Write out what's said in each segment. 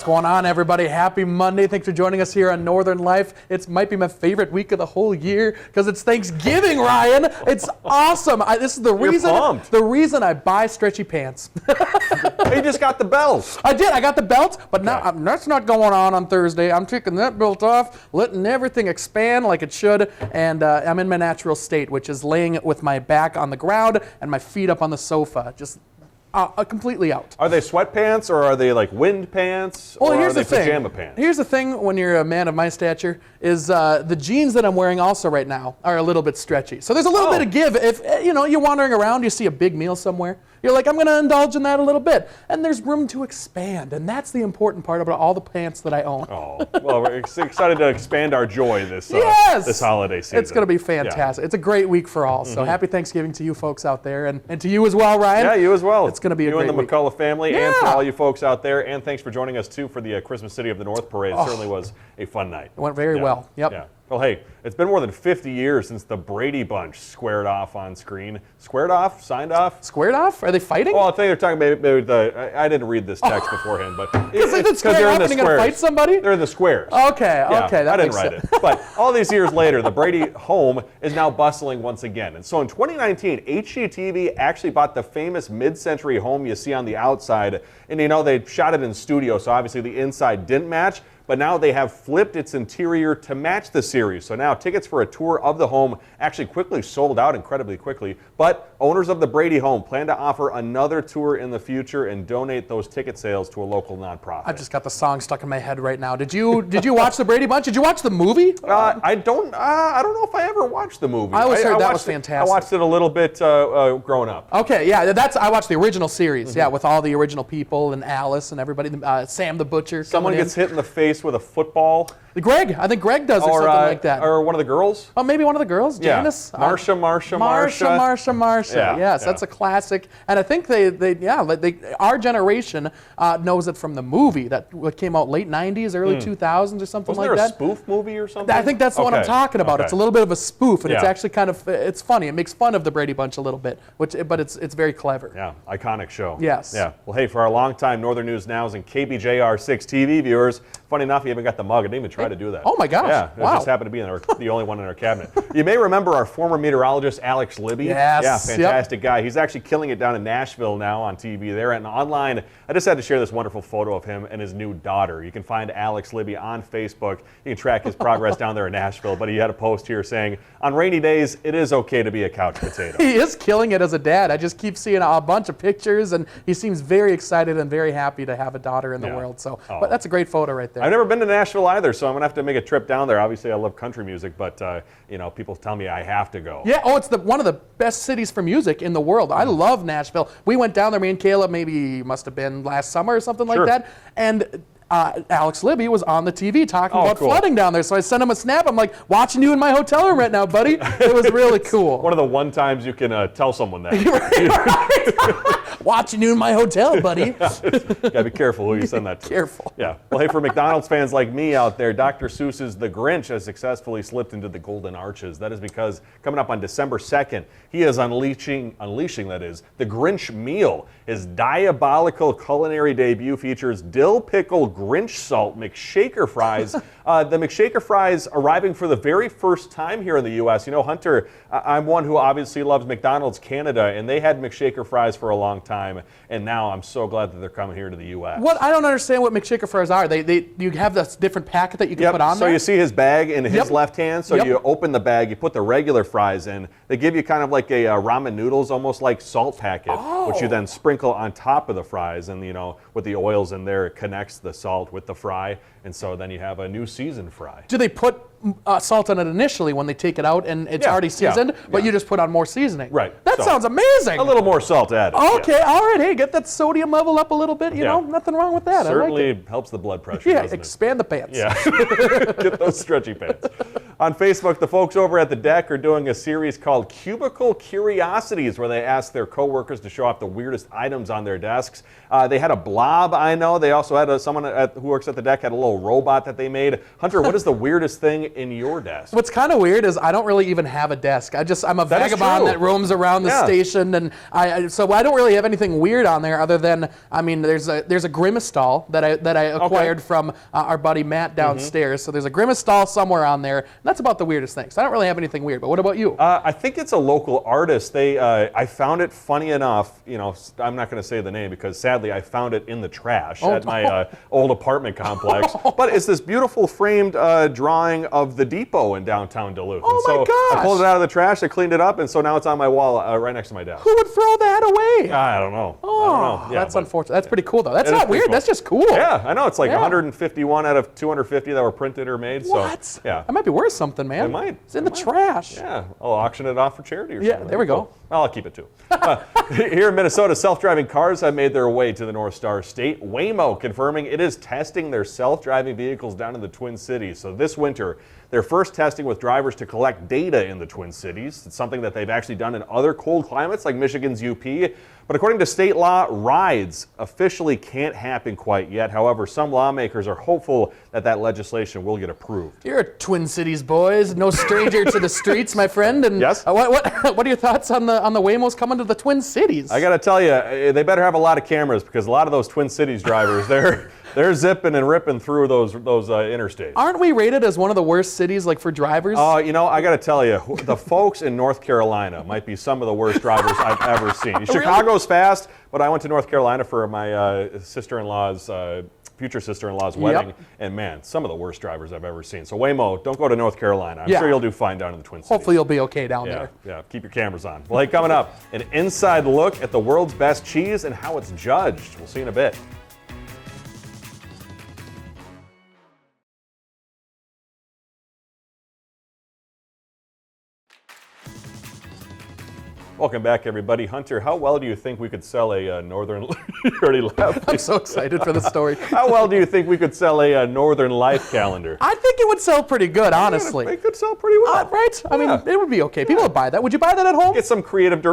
What's going on, everybody? Happy Monday. Thanks for joining us here on Northern Life. It might be my favorite week of the whole year because it's Thanksgiving, Ryan. It's awesome. This is the reason I buy stretchy pants. You just got the belt. I did. I got the belt, but now that's not going on Thursday. I'm taking that belt off, letting everything expand like it should, and I'm in my natural state, which is laying with my back on the ground and my feet up on the sofa, just completely out. Are they sweatpants or are they like wind pants or are they pajama pants? Here's the thing when you're a man of my stature is the jeans that I'm wearing also right now are a little bit stretchy. So there's a little bit of give. If you're wandering around, you see a big meal somewhere, you're like, I'm going to indulge in that a little bit. And there's room to expand. And that's the important part about all the pants that I own. Oh, well, we're excited to expand our joy this holiday season. It's going to be fantastic. Yeah. It's a great week for all. So happy Thanksgiving to you folks out there and to you as well, Ryan. Yeah, you as well. It's going to be a great week. You and the McCullough family and for all you folks out there. And thanks for joining us, too, for the Christmas City of the North Parade. It certainly was a fun night. It went very well. Yep. Yeah. Well, hey, it's been more than 50 years since the Brady Bunch squared off on screen. Squared off? Signed off? Squared off? Are they fighting? Well, I think they're talking maybe I didn't read this text beforehand, but because they're in the squares. Going to fight somebody? They're in the squares. Okay, yeah, okay. I didn't write it. But all these years later, the Brady home is now bustling once again. And so in 2019, HGTV actually bought the famous mid-century home you see on the outside. And they shot it in studio, so obviously the inside didn't match. But now they have flipped its interior to match the series. So now tickets for a tour of the home actually quickly sold out incredibly quickly. But owners of the Brady home plan to offer another tour in the future and donate those ticket sales to a local nonprofit. I've just got the song stuck in my head right now. Did you watch the Brady Bunch? Did you watch the movie? I don't know if I ever watched the movie. I always heard that was fantastic. I watched it a little bit growing up. Okay, yeah, I watched the original series. Yeah, with all the original people and Alice and everybody. Sam the Butcher. Someone gets hit in the face with a football. Greg, I think Greg does or something like that. Or one of the girls. Oh, maybe one of the girls, Janice. Marsha. Yeah, yes, that's a classic. And I think our generation knows it from the movie that came out late 90s, early 2000s or something like that. Wasn't there a spoof movie or something? I think that's the one I'm talking about. It's a little bit of a spoof, and it's actually it's funny. It makes fun of the Brady Bunch a little bit, but it's very clever. Yeah, iconic show. Yes. Yeah. Well, hey, for our longtime Northern News Nows and KBJR6 TV viewers, funny enough, you haven't got the mug. I didn't even try to do that. Oh my gosh. Yeah, wow. It just happened to be the only one in our cabinet. You may remember our former meteorologist, Alex Libby. Yes. Yeah, fantastic guy. He's actually killing it down in Nashville now on TV there. And online, I just had to share this wonderful photo of him and his new daughter. You can find Alex Libby on Facebook. You can track his progress down there in Nashville. But he had a post here saying, on rainy days, it is okay to be a couch potato. He is killing it as a dad. I just keep seeing a bunch of pictures, and he seems very excited and very happy to have a daughter in the world. So, but that's a great photo right there. I've never been to Nashville either, so I'm going to have to make a trip down there. Obviously, I love country music, but people tell me I have to go. Yeah, it's one of the best cities for music in the world. I love Nashville. We went down there, me and Kayla, must have been last summer or something like that, and Alex Libby was on the TV talking about flooding down there. So I sent him a snap. I'm like, watching you in my hotel room right now, buddy. It was really cool. One of the one times you can tell someone that. Right. Watching you in my hotel, buddy. Gotta be careful who you send that to. Careful. Yeah. Well, hey, for McDonald's fans like me out there, Dr. Seuss's The Grinch has successfully slipped into the Golden Arches. That is because coming up on December 2nd, he is unleashing the Grinch meal. His diabolical culinary debut features dill pickle Grinch salt McShaker fries. The McShaker fries arriving for the very first time here in the U.S. Hunter, I'm one who obviously loves McDonald's Canada, and they had McShaker fries for a long time, and now I'm so glad that they're coming here to the U.S. I don't understand what McShaker fries are. You have this different packet that you can put on there? So you see his bag in his left hand, so you open the bag, you put the regular fries in. They give you kind of like a ramen noodles, almost like salt packet, which you then sprinkle on top of the fries, and with the oils in there, it connects the salt with the fry, and so then you have a new seasoned fry. Do they put salt on it initially when they take it out and it's already seasoned, but you just put on more seasoning? Right. That sounds amazing. A little more salt added. Okay, all right. Hey, get that sodium level up a little bit. Nothing wrong with that. Certainly I like it. helps the blood pressure. Yeah, expand the pants. Yeah. Get those stretchy pants. On Facebook, the folks over at The Deck are doing a series called Cubicle Curiosities, where they ask their coworkers to show off the weirdest items on their desks. They had a blob, I know. They also had someone who works at The Deck had a little robot that they made. Hunter, what is the weirdest thing in your desk? What's kind of weird is I don't really even have a desk. I'm a vagabond that roams around the station, and so I don't really have anything weird on there other than, I mean, there's a Grimace doll that I acquired from our buddy Matt downstairs. So there's a Grimace doll somewhere on there. And that's about the weirdest thing. So I don't really have anything weird. But what about you? I think it's a local artist. I found it funny enough. You know, I'm not going to say the name because sadly I found it in the trash at my old apartment complex. But it's this beautiful framed drawing of the depot in downtown Duluth. Oh my gosh! I pulled it out of the trash. I cleaned it up, and so now it's on my wall right next to my desk. Who would throw that away? I don't know. Oh, Yeah, that's unfortunate. That's pretty cool though. That's not weird. Cool. That's just cool. Yeah, I know. It's like 151 out of 250 that were printed or made. What? So yeah, that might be worth something, man. It might. It's in the trash. Yeah, I'll auction it off for charity or something. Yeah, there we go. Well, I'll keep it too. Here in Minnesota, self-driving cars have made their way to the North Star State. Waymo confirming it is testing their self-driving vehicles down in the Twin Cities. So this winter, they're first testing with drivers to collect data in the Twin Cities. It's something that they've actually done in other cold climates like Michigan's UP. But according to state law, rides officially can't happen quite yet. However, some lawmakers are hopeful that that legislation will get approved. You're a Twin Cities boys, no stranger to the streets, my friend. And yes. What are your thoughts on the Waymos coming to the Twin Cities? I got to tell you, they better have a lot of cameras because a lot of those Twin Cities drivers, they're zipping and ripping through those interstates. Aren't we rated as one of the worst cities, like for drivers? You know, I got to tell you, the folks in North Carolina might be some of the worst drivers I've ever seen. Chicago's fast, but I went to North Carolina for my future sister-in-law's wedding, and man, some of the worst drivers I've ever seen. So Waymo, don't go to North Carolina. I'm sure you'll do fine down in the Twin Cities. Hopefully you'll be okay down there. Yeah, keep your cameras on. Well, hey, coming up, an inside look at the world's best cheese and how it's judged. We'll see you in a bit. Welcome back, everybody. Hunter, how well do you think we could sell a Northern... You already laughed. I'm so excited for the story. How well do you think we could sell a Northern Life calendar? I think it would sell pretty good, honestly. It could sell pretty well. Right? I mean, it would be okay. People would buy that. Would you buy that at home? Get some creative...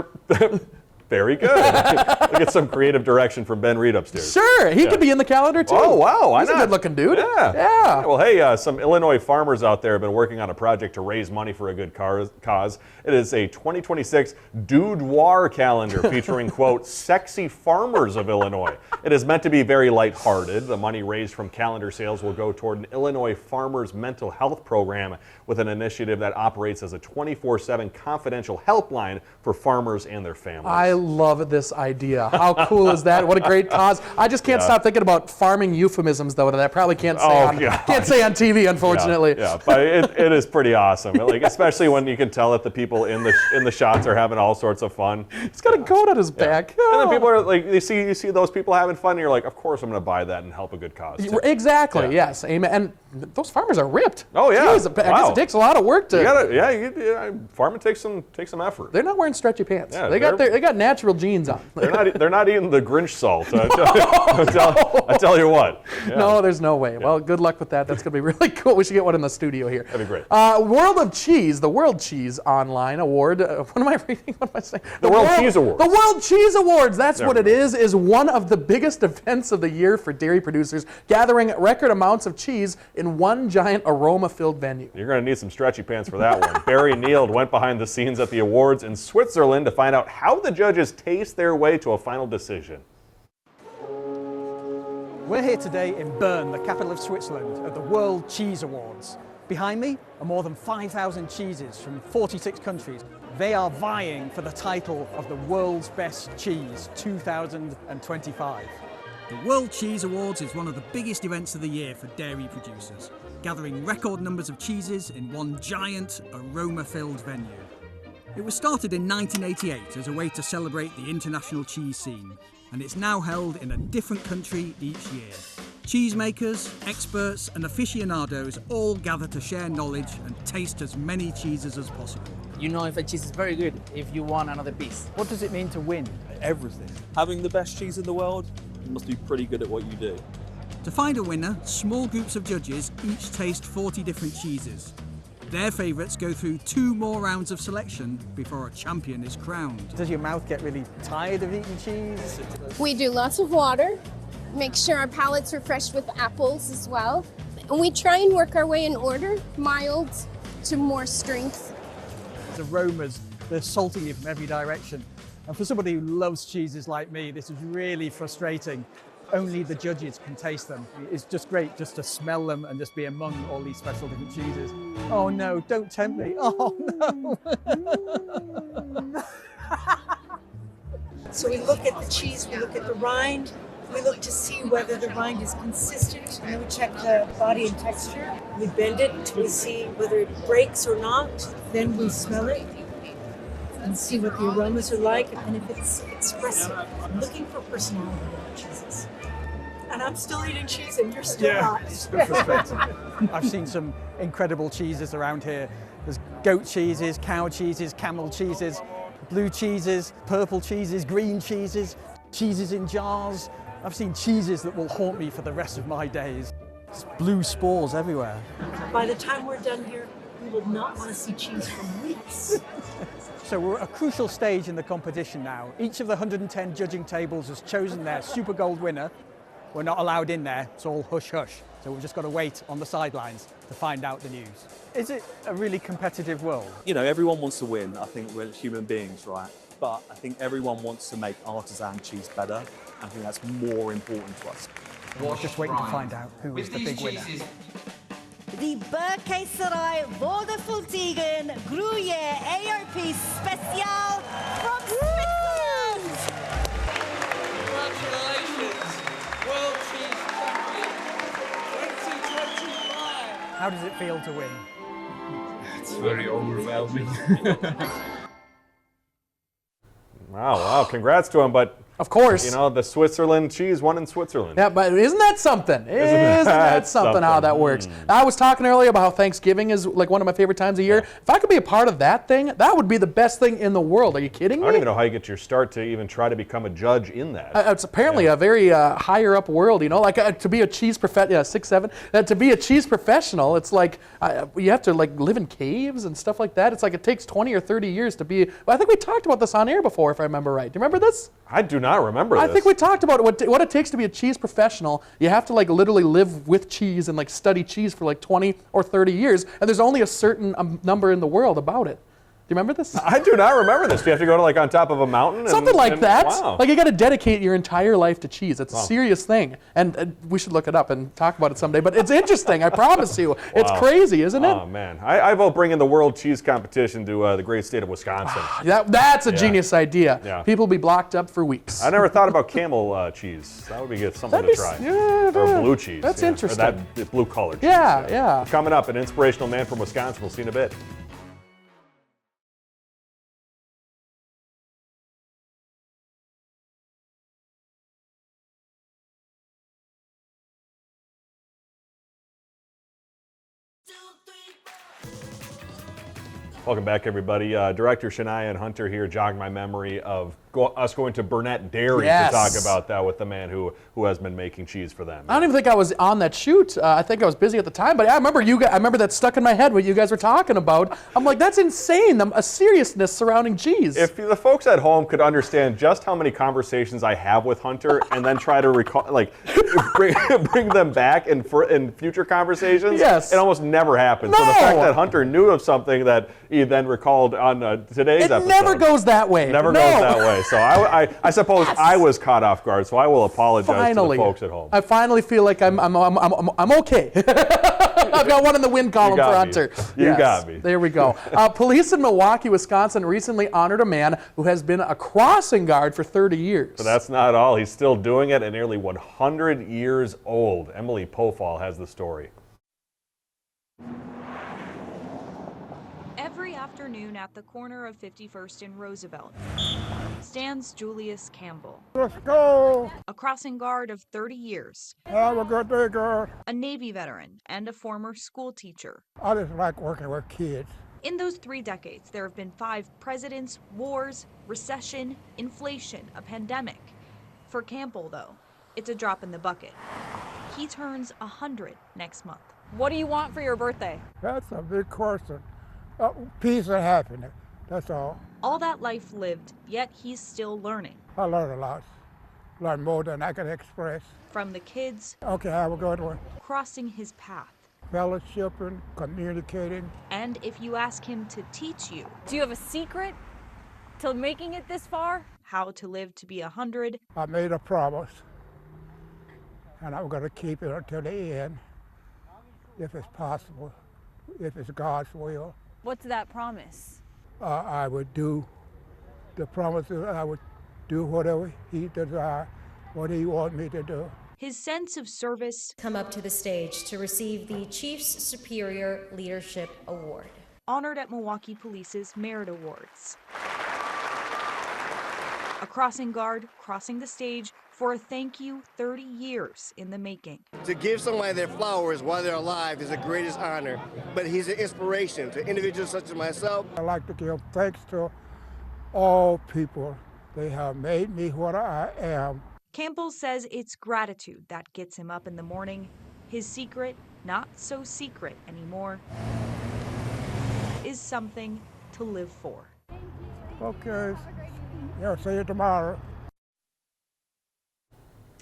Very good. We'll get some creative direction from Ben Reed upstairs. Sure, he could be in the calendar too. Oh, wow. Why He's not? a good-looking dude. Yeah. Well, hey, some Illinois farmers out there have been working on a project to raise money for a good cause. It is a 2026 Dude-War calendar featuring, quote, sexy farmers of Illinois. It is meant to be very lighthearted. The money raised from calendar sales will go toward an Illinois farmers' mental health program with an initiative that operates as a 24/7 confidential helpline for farmers and their families. I love this idea. How cool is that? What a great cause. I just can't stop thinking about farming euphemisms, though, that I probably can't say on TV, unfortunately. Yeah, but it is pretty awesome. Like, especially when you can tell that the people in the shots are having all sorts of fun. He's got a coat on his back. And then people are like, you see those people having fun, and you're like, of course I'm going to buy that and help a good cause. Exactly. Yes. Amen. And those farmers are ripped. Oh yeah. Jeez, I guess it takes a lot of work to. Farming takes some effort. They're not wearing stretchy pants. Yeah, they got natural jeans on. They're not eating the Grinch salt. I tell you what. Yeah. No, there's no way. Well, good luck with that. That's going to be really cool. We should get one in the studio here. That'd be great. World of Cheese, the World Cheese Online Award. What am I reading? What am I saying? The World Cheese Awards. The World Cheese Awards. That's what it is one of the biggest events of the year for dairy producers, gathering record amounts of cheese in one giant aroma-filled venue. You're going to need some stretchy pants for that one. Barry Neild went behind the scenes at the awards in Switzerland to find out how the judges taste their way to a final decision. We're here today in Bern, the capital of Switzerland, at the World Cheese Awards. Behind me are more than 5,000 cheeses from 46 countries. They are vying for the title of the World's Best Cheese 2025. The World Cheese Awards is one of the biggest events of the year for dairy producers, gathering record numbers of cheeses in one giant, aroma-filled venue. It was started in 1988 as a way to celebrate the international cheese scene, and it's now held in a different country each year. Cheesemakers, experts and aficionados all gather to share knowledge and taste as many cheeses as possible. You know if a cheese is very good, if you want another piece. What does it mean to win? Everything. Having the best cheese in the world, you must be pretty good at what you do. To find a winner, small groups of judges each taste 40 different cheeses. Their favourites go through 2 more rounds of selection before a champion is crowned. Does your mouth get really tired of eating cheese? We do lots of water, make sure our palate's refreshed with apples as well. And we try and work our way in order, mild to more strength. The aromas, they're assaulting you from every direction. And for somebody who loves cheeses like me, this is really frustrating. Only the judges can taste them. It's just great just to smell them and just be among all these special different cheeses. Oh no, don't tempt me. Oh no. So we look at the cheese, we look at the rind, we look to see whether the rind is consistent, and then we check the body and texture. We bend it until we see whether it breaks or not. Then we smell it and see what the aromas are like and if it's expressive. I'm looking for personality in our cheeses. And I'm still eating cheese and you're still not. It's frustrating. I've seen some incredible cheeses around here. There's goat cheeses, cow cheeses, camel cheeses, blue cheeses, purple cheeses, green cheeses, cheeses in jars. I've seen cheeses that will haunt me for the rest of my days. There's blue spores everywhere. By the time we're done here, we will not want to see cheese for weeks. So we're at a crucial stage in the competition now. Each of the 110 judging tables has chosen their Super Gold winner. We're not allowed in there, it's all hush-hush. So we've just got to wait on the sidelines to find out the news. Is it a really competitive world? You know, everyone wants to win. I think we're human beings, right? But I think everyone wants to make artisan cheese better. I think that's more important to us. We're just waiting to find out who is the big winner. The Berkeiserei Wohlgefühltigen Gruyère ARP Special from Switzerland! Congratulations, World Cheese Champion 2025! How does it feel to win? It's very overwhelming. Wow, congrats to him, but of course, you know, the Switzerland cheese won in Switzerland. Yeah, but isn't that something? Isn't that something how that works? I was talking earlier about how Thanksgiving is like one of my favorite times of year. If I could be a part of that thing, that would be the best thing in the world. Are you kidding me? I don't even know how you get your start to even try to become a judge in that. It's apparently a very higher up world, you know, like to be a cheese professional, 6'7", to be a cheese professional, it's like you have to like live in caves and stuff like that. It's like it takes 20 or 30 years to be, I think we talked about this on air before, if I remember right. Do you remember this? I do not remember this. I think we talked about what it takes to be a cheese professional. You have to like literally live with cheese and like study cheese for like 20 or 30 years, and there's only a certain number in the world about it. Do you remember this? I do not remember this. Do you have to go to like on top of a mountain? Something like that. Wow. Like you got to dedicate your entire life to cheese. It's a serious thing, and we should look it up and talk about it someday. But it's interesting. I promise you. It's crazy, isn't it? Oh man, I vote bringing the World Cheese Competition to the great state of Wisconsin. That's a genius idea. Yeah. People will be blocked up for weeks. I never thought about camel cheese. That would be good, something to try. Or blue cheese. That's interesting. Or that blue color cheese. Yeah. Coming up, an inspirational man from Wisconsin. We'll see you in a bit. Welcome back, everybody. Director Shania and Hunter here jogged my memory of us going to Burnett Dairy to talk about that with the man who has been making cheese for them. I don't even think I was on that shoot. I think I was busy at the time, but I remember you guys, I remember that stuck in my head what you guys were talking about. I'm like, that's insane, a seriousness surrounding cheese. If the folks at home could understand just how many conversations I have with Hunter and then try to recall, like, bring them back in future conversations, it almost never happens. No. So the fact that Hunter knew of something that he then recalled on today's episode. It never goes that way. Never goes that way. So I suppose I was caught off guard. So I will apologize to the folks at home. I finally feel like I'm okay. I've got one in the win column for Hunter. You got me. There we go. Police in Milwaukee, Wisconsin recently honored a man who has been a crossing guard for 30 years. But that's not all. He's still doing it at nearly 100 years old. Emily Pofall has the story. Every afternoon at the corner of 51st and Roosevelt stands Julius Campbell. Let's go! A crossing guard of 30 years. Have a good day, girl. A Navy veteran and a former school teacher. I just like working with kids. In those 3 decades, there have been 5 presidents, wars, recession, inflation, a pandemic. For Campbell, though, it's a drop in the bucket. He turns 100 next month. What do you want for your birthday? That's a big question. Peace and happiness, that's all. All that life lived, yet he's still learning. I learned a lot. Learned more than I can express. From the kids. Okay, have a good one. Crossing his path. Fellowshipping, communicating. And if you ask him to teach you. Do you have a secret to making it this far? How to live to be 100. I made a promise, and I'm going to keep it until the end, if it's possible, if it's God's will. What's that promise? I would do the promises. I would do whatever he desired, what he wanted me to do. His sense of service. Come up to the stage to receive the Chief's Superior Leadership Award. Honored at Milwaukee Police's Merit Awards. A crossing guard crossing the stage for a thank you 30 years in the making. To give somebody their flowers while they're alive is the greatest honor, but he's an inspiration to individuals such as myself. I like to give thanks to all people. They have made me what I am. Campbell says it's gratitude that gets him up in the morning. His secret, not so secret anymore, is something to live for. Okay, yeah, see you tomorrow.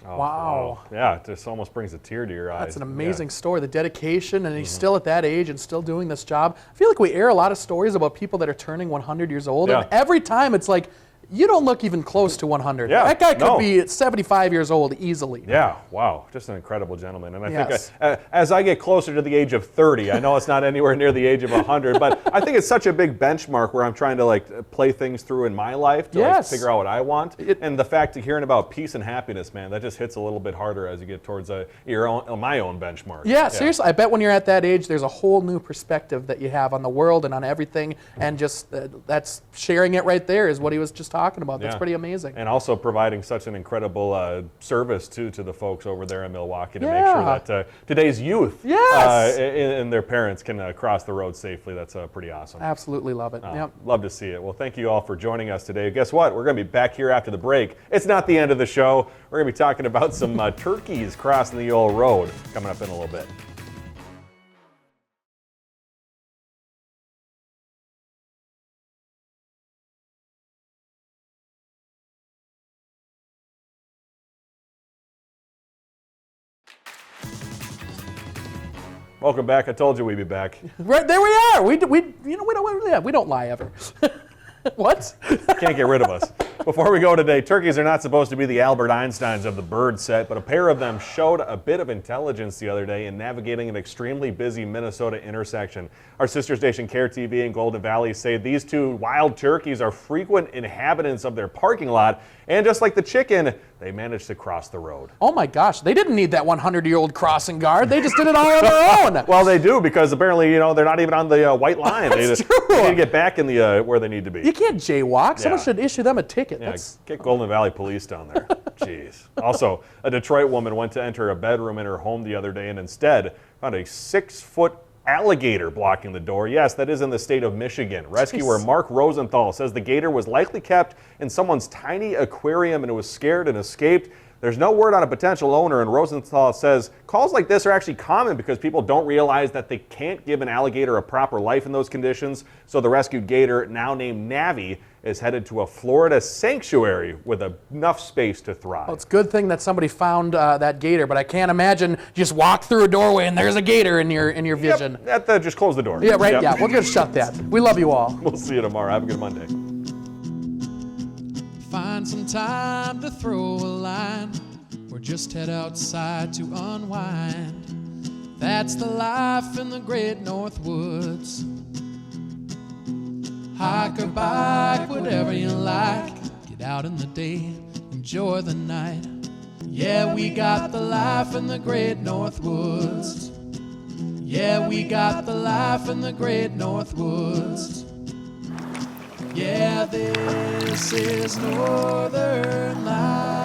Oh, Wow. Yeah, it just almost brings a tear to your eyes. That's an amazing story, the dedication, and he's still at that age and still doing this job. I feel like we air a lot of stories about people that are turning 100 years old, and every time it's like, you don't look even close to 100. Yeah, that guy could be 75 years old easily. Yeah, wow, just an incredible gentleman. And I Yes. think as I get closer to the age of 30, I know it's not anywhere near the age of 100, but I think it's such a big benchmark where I'm trying to like play things through in my life to like, figure out what I want. And the fact of hearing about peace and happiness, man, that just hits a little bit harder as you get towards my own benchmark. Yeah, seriously, I bet when you're at that age, there's a whole new perspective that you have on the world and on everything, and just that's sharing it right there is what he was just talking about. That's pretty amazing. And also providing such an incredible service to the folks over there in Milwaukee to make sure that today's youth and their parents can cross the road safely. That's pretty awesome. Absolutely love it. Love to see it. Well, thank you all for joining us today. Guess what? We're going to be back here after the break. It's not the end of the show. We're going to be talking about some turkeys crossing the old road coming up in a little bit. Welcome back. I told you we'd be back. Right there we are. We don't lie ever. What? Can't get rid of us. Before we go today, turkeys are not supposed to be the Albert Einsteins of the bird set, but a pair of them showed a bit of intelligence the other day in navigating an extremely busy Minnesota intersection. Our sister station Care TV in Golden Valley say these two wild turkeys are frequent inhabitants of their parking lot, and just like the chicken, they managed to cross the road. Oh my gosh, they didn't need that 100-year-old crossing guard. They just did it all on their own. Well, they do, because apparently, they're not even on the white line. They need to get back in the where they need to be. You can't jaywalk. Someone should issue them a ticket. Yeah, get Golden Valley Police down there. Jeez. Also, a Detroit woman went to enter a bedroom in her home the other day and instead found a 6-foot alligator blocking the door. Yes, that is in the state of Michigan. Rescuer Mark Rosenthal says the gator was likely kept in someone's tiny aquarium and it was scared and escaped. There's no word on a potential owner, and Rosenthal says calls like this are actually common because people don't realize that they can't give an alligator a proper life in those conditions. So the rescued gator, now named Navi, is headed to a Florida sanctuary with enough space to thrive. Well, it's a good thing that somebody found that gator, but I can't imagine you just walk through a doorway and there's a gator in your vision. Yep, just close the door. Yeah, right. Yep. Yeah, we're gonna shut that. We love you all. We'll see you tomorrow. Have a good Monday. Find some time to throw a line or just head outside to unwind. That's the life in the great North Woods. Hike or bike, whatever you like. Get out in the day, enjoy the night. Yeah, we got the life in the great North Woods. Yeah, we got the life in the great North Woods. Yeah, this is Northern Life.